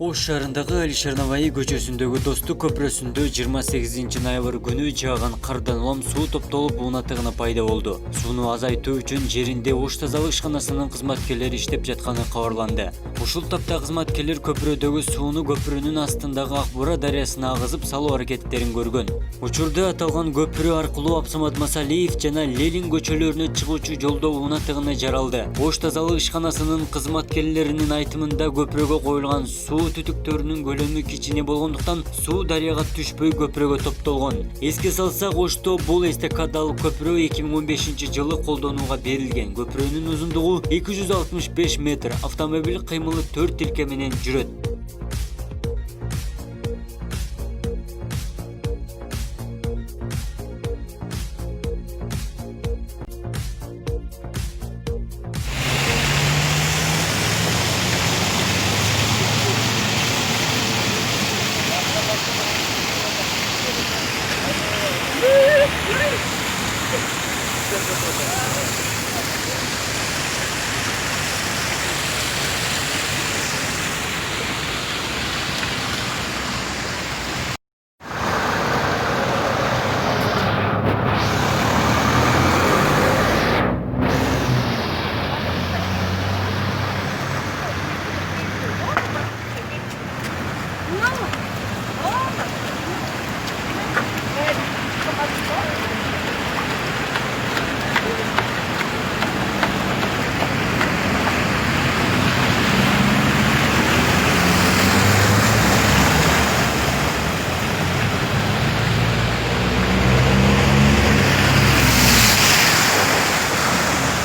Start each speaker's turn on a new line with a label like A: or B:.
A: Ош шаарындагы Алишер Наваи көчөсүндөгү Достук көпүрөсүндө 28 ноябрь күнү жааган кардан улам суу топтолуп уунатыгына пайда болду. Сууну азайтуу үчүн жеринде Ош тазалык ишканасынын кызматкерлери иштеп жатканы кабарланды. Ушул тапта кызматкерлер көпүрөдөгү сууну көпүрөнүн астындагы Ак Бура дарыясына агызып салуу аракеттерин көргөн. Учурда аталган көпүрө аркылуу Абсамат Масалиев жана Ленин көчөлөрүнө чыгуучу жолдо уунатыгына жаралды. Ош тазалык ишканасынын кызматкерлеринин айтымында көпүрөгө коюлган суу түтүктөрүнүн көлөмү кичине болгондуктан суу дарыяга түшпөй көпүрөгө топтолгон. Эске салсак, Ошто бул эстакадалык көпүрө 2015 жылы колдонууга берилген. Көпүрөнүн узундугу 265 метр, автомобиль кыймылы 4 тилке менен жүрөт.